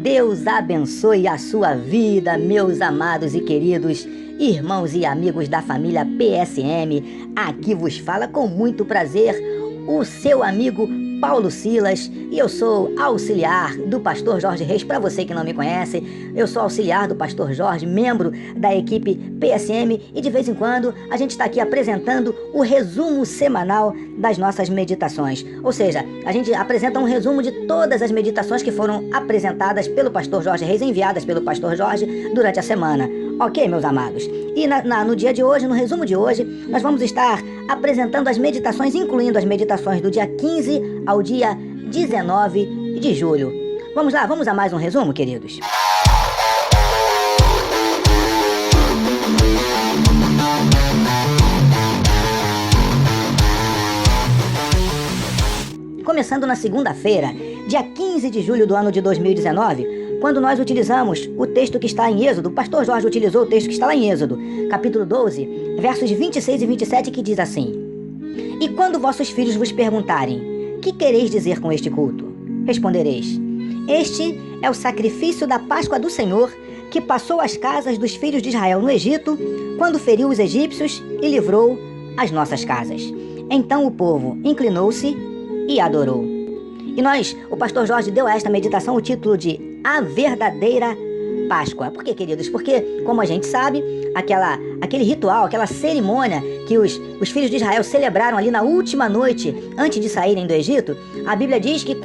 Deus abençoe a sua vida, meus amados e queridos irmãos e amigos da família PSM. Aqui vos fala com muito prazer o seu amigo Paulo Silas, e eu sou auxiliar do pastor Jorge Reis. Para você que não me conhece, eu sou auxiliar do pastor Jorge, membro da equipe PSM, e de vez em quando a gente está aqui apresentando o resumo semanal das nossas meditações. Ou seja, a gente apresenta um resumo de todas as meditações que foram apresentadas pelo pastor Jorge Reis, enviadas pelo pastor Jorge durante a semana. Ok, meus amados? E no dia de hoje, no resumo de hoje, nós vamos estar apresentando as meditações, incluindo as meditações do dia 15 ao dia 19 de julho. Vamos lá, vamos a mais um resumo, queridos? Começando na segunda-feira, dia 15 de julho do ano de 2019, quando nós utilizamos o texto que está em Êxodo. O pastor Jorge utilizou o texto que está lá em Êxodo, capítulo 12, versos 26 e 27, que diz assim: E quando vossos filhos vos perguntarem, que quereis dizer com este culto? Respondereis: Este é o sacrifício da Páscoa do Senhor, que passou as casas dos filhos de Israel no Egito, quando feriu os egípcios e livrou as nossas casas. Então o povo inclinou-se e adorou. E o pastor Jorge deu a esta meditação o título de A Verdadeira Páscoa. Por quê, queridos? Porque, como a gente sabe, aquele ritual, aquela cerimônia que os filhos de Israel celebraram ali na última noite, antes de saírem do Egito, a Bíblia diz que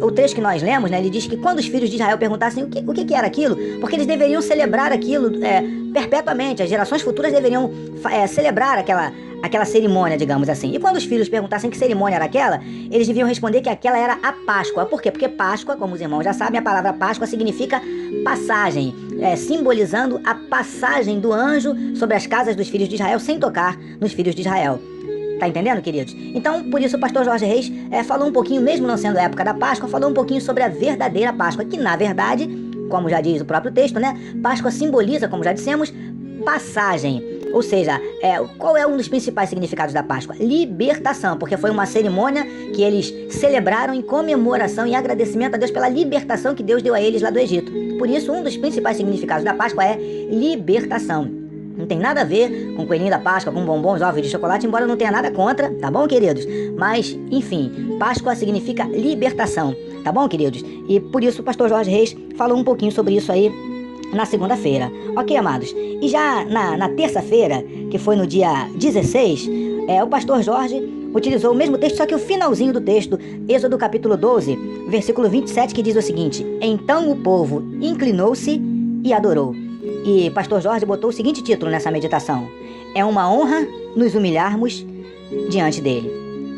o trecho que nós lemos, né, ele diz que quando os filhos de Israel perguntassem o que era aquilo, porque eles deveriam celebrar aquilo perpetuamente, as gerações futuras deveriam celebrar aquela cerimônia, digamos assim. E quando os filhos perguntassem que cerimônia era aquela, eles deviam responder que aquela era a Páscoa. Por quê? Porque Páscoa, como os irmãos já sabem, a palavra Páscoa significa passagem, simbolizando a passagem do anjo sobre as casas dos filhos de Israel, sem tocar nos filhos de Israel. Tá entendendo, queridos? Então, por isso o pastor Jorge Reis falou um pouquinho, mesmo não sendo a época da Páscoa, falou um pouquinho sobre a verdadeira Páscoa, que na verdade, como já diz o próprio texto, né? Páscoa simboliza, como já dissemos, passagem. Ou seja, qual é um dos principais significados da Páscoa? Libertação, porque foi uma cerimônia que eles celebraram em comemoração e agradecimento a Deus pela libertação que Deus deu a eles lá do Egito. Por isso, um dos principais significados da Páscoa é libertação. Não tem nada a ver com coelhinho da Páscoa, com bombons, ovos de chocolate, embora eu não tenha nada contra, tá bom, queridos? Mas, enfim, Páscoa significa libertação, tá bom, queridos? E por isso o pastor Jorge Reis falou um pouquinho sobre isso aí na segunda-feira. Ok, amados? E já na terça-feira, que foi no dia 16, o pastor Jorge utilizou o mesmo texto, só que o finalzinho do texto, Êxodo capítulo 12, versículo 27, que diz o seguinte: Então o povo inclinou-se e adorou. E pastor Jorge botou o seguinte título nessa meditação: É uma honra nos humilharmos diante dele.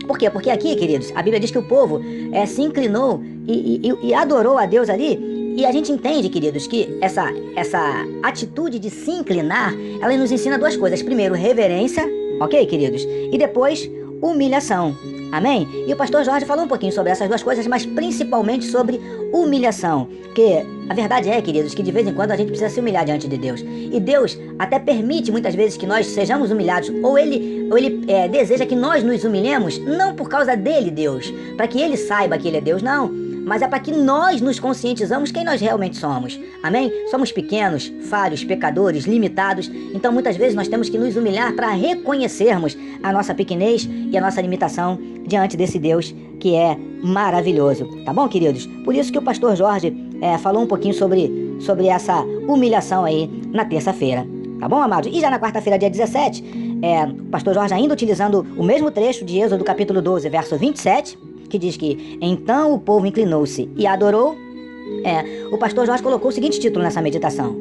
Por quê? Porque aqui, queridos, a Bíblia diz que o povo se inclinou e adorou a Deus ali. E a gente entende, queridos, que essa atitude de se inclinar, ela nos ensina duas coisas. Primeiro, reverência, ok, queridos? E depois, humilhação. Amém? E o pastor Jorge falou um pouquinho sobre essas duas coisas, mas principalmente sobre humilhação. Porque a verdade é, queridos, que de vez em quando a gente precisa se humilhar diante de Deus. E Deus até permite muitas vezes que nós sejamos humilhados, ou Ele deseja que nós nos humilhemos, não por causa dele, Deus, para que Ele saiba que Ele é Deus, não. Mas é para que nós nos conscientizamos quem nós realmente somos. Amém? Somos pequenos, falhos, pecadores, limitados. Então muitas vezes nós temos que nos humilhar para reconhecermos a nossa pequenez e a nossa limitação diante desse Deus que é maravilhoso. Tá bom, queridos? Por isso que o pastor Jorge falou um pouquinho sobre essa humilhação aí na terça-feira. Tá bom, amados? E já na quarta-feira, dia 17, o pastor Jorge ainda utilizando o mesmo trecho de Êxodo capítulo 12, verso 27, que diz que então o povo inclinou-se e adorou. O pastor Jorge colocou o seguinte título nessa meditação: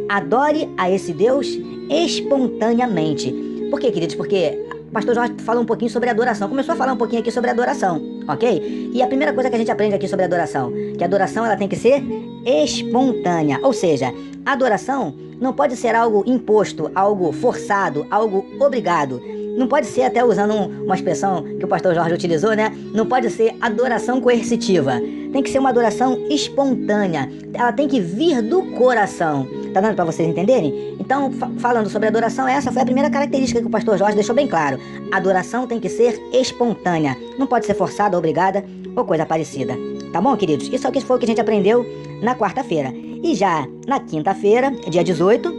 Adore a esse Deus espontaneamente. Por quê, queridos? Porque o pastor Jorge falou um pouquinho sobre adoração, começou a falar um pouquinho aqui sobre adoração, ok? E a primeira coisa que a gente aprende aqui sobre adoração, que a adoração ela tem que ser espontânea, ou seja, a adoração não pode ser algo imposto, algo forçado, algo obrigado. Não pode ser, até usando uma expressão que o pastor Jorge utilizou, né? Não pode ser adoração coercitiva. Tem que ser uma adoração espontânea. Ela tem que vir do coração. Tá dando para vocês entenderem? Então, falando sobre adoração, essa foi a primeira característica que o pastor Jorge deixou bem claro. A adoração tem que ser espontânea. Não pode ser forçada, obrigada ou coisa parecida. Tá bom, queridos? Isso aqui foi o que a gente aprendeu na quarta-feira. E já na quinta-feira, dia 18,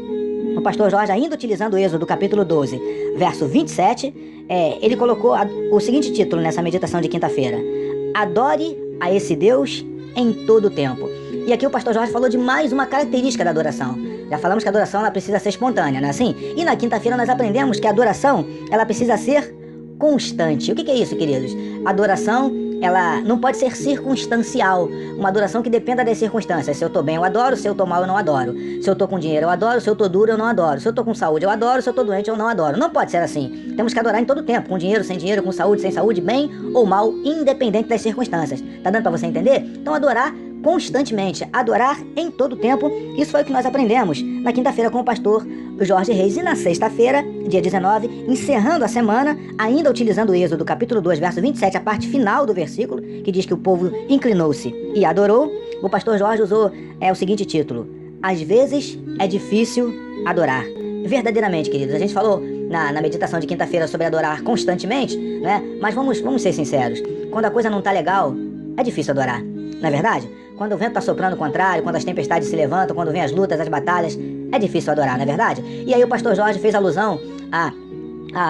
o pastor Jorge, ainda utilizando o Êxodo capítulo 12, verso 27, ele colocou o seguinte título nessa meditação de quinta-feira: Adore a esse Deus em todo o tempo. E aqui o pastor Jorge falou de mais uma característica da adoração. Já falamos que a adoração ela precisa ser espontânea, não é assim? E na quinta-feira nós aprendemos que a adoração ela precisa ser constante. O que é isso, queridos? A adoração ela não pode ser circunstancial. Uma adoração que dependa das circunstâncias. Se eu tô bem, eu adoro. Se eu tô mal, eu não adoro. Se eu tô com dinheiro, eu adoro. Se eu tô duro, eu não adoro. Se eu tô com saúde, eu adoro. Se eu tô doente, eu não adoro. Não pode ser assim. Temos que adorar em todo tempo. Com dinheiro, sem dinheiro, com saúde, sem saúde, bem ou mal, independente das circunstâncias. Tá dando pra você entender? Então adorar constantemente, adorar em todo tempo. Isso foi o que nós aprendemos na quinta-feira com o pastor Jorge Reis. E na sexta-feira, dia 19, encerrando a semana, ainda utilizando o Êxodo capítulo 2, verso 27, a parte final do versículo, que diz que o povo inclinou-se e adorou, o pastor Jorge usou o seguinte título: Às vezes é difícil adorar. Verdadeiramente, queridos, a gente falou na meditação de quinta-feira sobre adorar constantemente, né? Mas vamos ser sinceros, quando a coisa não tá legal, é difícil adorar, não é verdade? Quando o vento tá soprando o contrário, quando as tempestades se levantam, quando vem as lutas, as batalhas, é difícil adorar, não é verdade? E aí o pastor Jorge fez alusão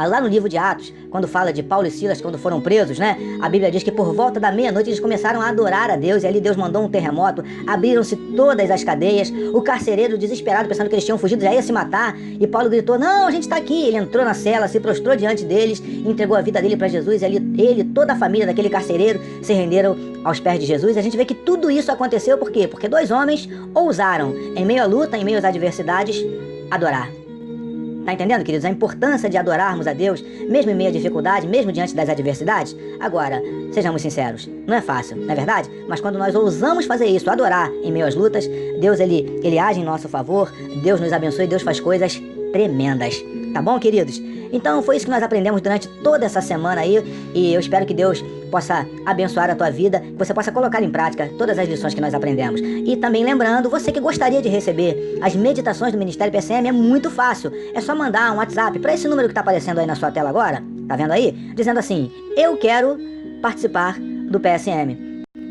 lá no livro de Atos, quando fala de Paulo e Silas quando foram presos, né? A Bíblia diz que por volta da meia-noite eles começaram a adorar a Deus, e ali Deus mandou um terremoto, abriram-se todas as cadeias, o carcereiro desesperado, pensando que eles tinham fugido, já ia se matar, e Paulo gritou: não, a gente está aqui. Ele entrou na cela, se prostrou diante deles, entregou a vida dele para Jesus, e ali ele, toda a família daquele carcereiro se renderam aos pés de Jesus. A gente vê que tudo isso aconteceu por quê? Porque dois homens ousaram, em meio à luta, em meio às adversidades, adorar. Tá entendendo, queridos? A importância de adorarmos a Deus, mesmo em meio à dificuldade, mesmo diante das adversidades. Agora, sejamos sinceros, não é fácil, não é verdade? Mas quando nós ousamos fazer isso, adorar em meio às lutas, Deus, ele age em nosso favor, Deus nos abençoe, Deus faz coisas tremendas. Tá bom, queridos? Então foi isso que nós aprendemos durante toda essa semana aí, e eu espero que Deus possa abençoar a tua vida, que você possa colocar em prática todas as lições que nós aprendemos. E também lembrando, você que gostaria de receber as meditações do Ministério PSM, é muito fácil. É só mandar um WhatsApp para esse número que está aparecendo aí na sua tela agora, tá vendo aí? Dizendo assim: eu quero participar do PSM.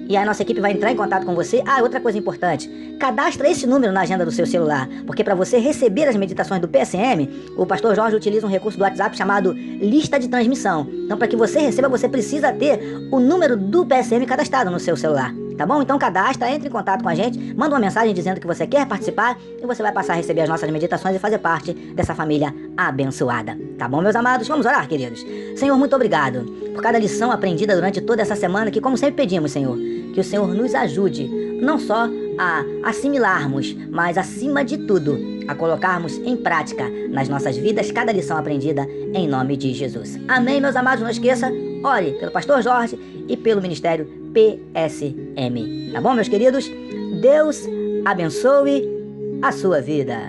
E a nossa equipe vai entrar em contato com você. Outra coisa importante, cadastra esse número na agenda do seu celular, porque para você receber as meditações do PSM, o pastor Jorge utiliza um recurso do WhatsApp chamado lista de transmissão. Então, para que você receba, você precisa ter o número do PSM cadastrado no seu celular. Tá bom? Então cadastra, entre em contato com a gente, manda uma mensagem dizendo que você quer participar e você vai passar a receber as nossas meditações e fazer parte dessa família abençoada. Tá bom, meus amados? Vamos orar, queridos? Senhor, muito obrigado por cada lição aprendida durante toda essa semana, que como sempre pedimos, Senhor, que o Senhor nos ajude, não só a assimilarmos, mas acima de tudo, a colocarmos em prática nas nossas vidas cada lição aprendida em nome de Jesus. Amém, meus amados? Não esqueça, ore pelo pastor Jorge e pelo Ministério PSM. Tá bom, meus queridos? Deus abençoe a sua vida.